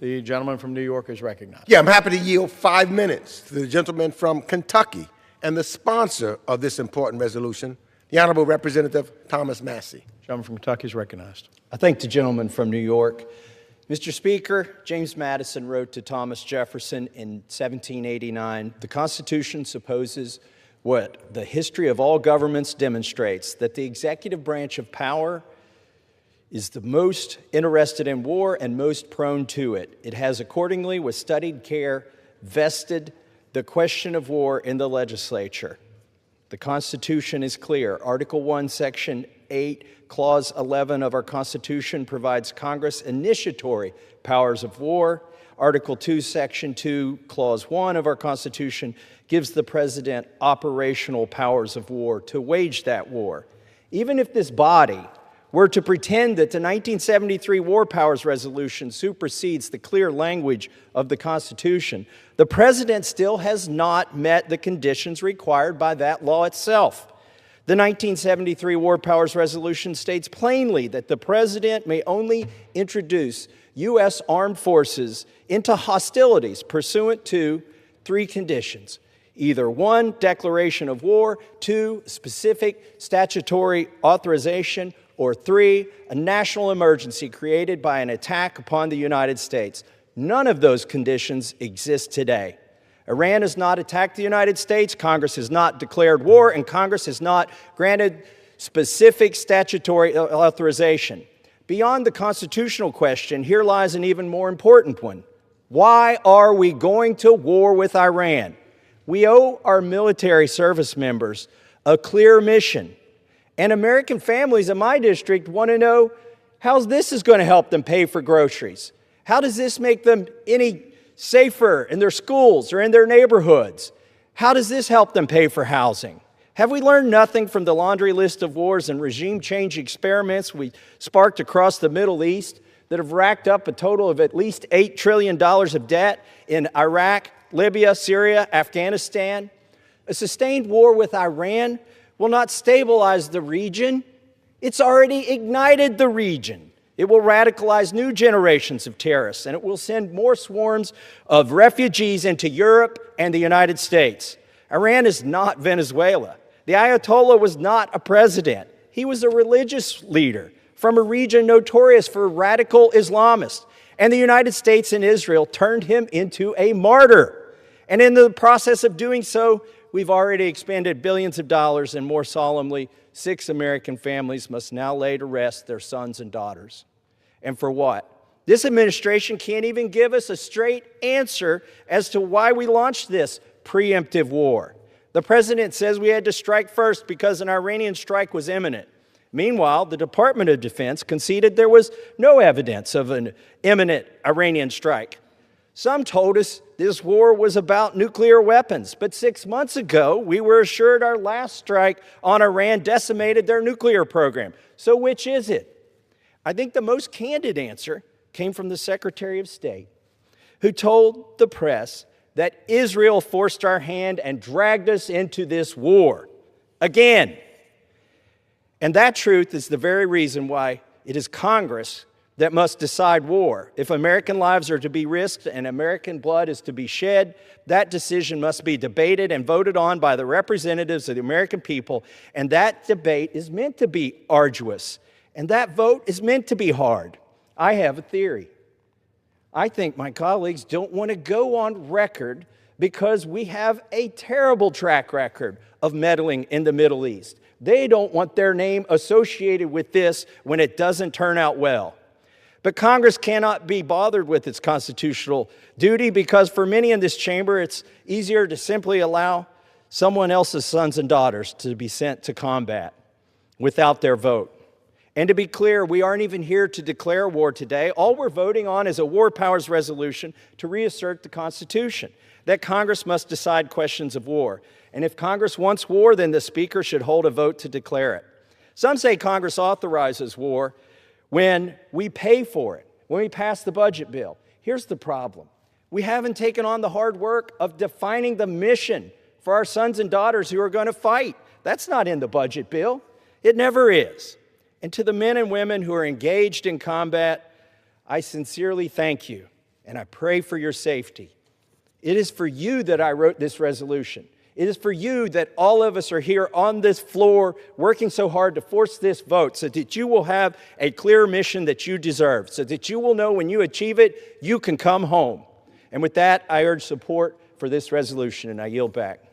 The gentleman from New York is recognized. Yeah, I'm happy to yield 5 minutes to the gentleman from Kentucky and the sponsor of this important resolution, the Honorable Representative Thomas Masi. Gentleman from Kentucky is recognized. I thank the gentleman from New York. Mr. Speaker, James Madison wrote to Thomas Jefferson in 1789, "The Constitution supposes what the history of all governments demonstrates, that the executive branch of power is the most interested in war and most prone to it. It has accordingly, with studied care, vested the question of war in the legislature. The Constitution is clear. Article 1, Section 8, Clause 11 of our Constitution provides Congress initiatory powers of war. Article 2, Section 2, Clause 1 of our Constitution gives the President operational powers of war to wage that war. Even if this body were to pretend that the 1973 War Powers Resolution supersedes the clear language of the Constitution, the President still has not met the conditions required by that law itself. The 1973 War Powers Resolution states plainly that the President may only introduce U.S. armed forces into hostilities pursuant to 3 conditions. Either 1, declaration of war, 2, specific statutory authorization, or 3, a national emergency created by an attack upon the United States. None of those conditions exist today. Iran has not attacked the United States, Congress has not declared war, and Congress has not granted specific statutory authorization. Beyond the constitutional question, here lies an even more important one. Why are we going to war with Iran? We owe our military service members a clear mission. And American families in my district want to know how this is going to help them pay for groceries. How does this make them any safer in their schools or in their neighborhoods? How does this help them pay for housing? Have we learned nothing from the laundry list of wars and regime change experiments we sparked across the Middle East that have racked up a total of at least $8 trillion of debt in Iraq, Libya, Syria, Afghanistan? A sustained war with Iran will not stabilize the region. It's already ignited the region. It will radicalize new generations of terrorists, and it will send more swarms of refugees into Europe and the United States. Iran is not Venezuela. The Ayatollah was not a president. He was a religious leader from a region notorious for radical Islamists. And the United States and Israel turned him into a martyr. And in the process of doing so, we've already expended billions of dollars, and more solemnly, 6 American families must now lay to rest their sons and daughters. And for what? This administration can't even give us a straight answer as to why we launched this preemptive war. The president says we had to strike first because an Iranian strike was imminent. Meanwhile, the Department of Defense conceded there was no evidence of an imminent Iranian strike. Some told us this war was about nuclear weapons, but 6 months ago, we were assured our last strike on Iran decimated their nuclear program. So which is it? I think the most candid answer came from the Secretary of State, who told the press that Israel forced our hand and dragged us into this war again. And that truth is the very reason why it is Congress that must decide war. If American lives are to be risked and American blood is to be shed, that decision must be debated and voted on by the representatives of the American people. And that debate is meant to be arduous. And that vote is meant to be hard. I have a theory. I think my colleagues don't want to go on record because we have a terrible track record of meddling in the Middle East. They don't want their name associated with this when it doesn't turn out well. But Congress cannot be bothered with its constitutional duty because for many in this chamber, it's easier to simply allow someone else's sons and daughters to be sent to combat without their vote. And to be clear, we aren't even here to declare war today. All we're voting on is a war powers resolution to reassert the Constitution, that Congress must decide questions of war. And if Congress wants war, then the Speaker should hold a vote to declare it. Some say Congress authorizes war when we pay for it, when we pass the budget bill. Here's the problem. We haven't taken on the hard work of defining the mission for our sons and daughters who are going to fight. That's not in the budget bill. It never is. And to the men and women who are engaged in combat, I sincerely thank you. and I pray for your safety. It is for you that I wrote this resolution. It is for you that all of us are here on this floor working so hard to force this vote so that you will have a clear mission that you deserve, so that you will know when you achieve it, you can come home. And with that, I urge support for this resolution, and I yield back.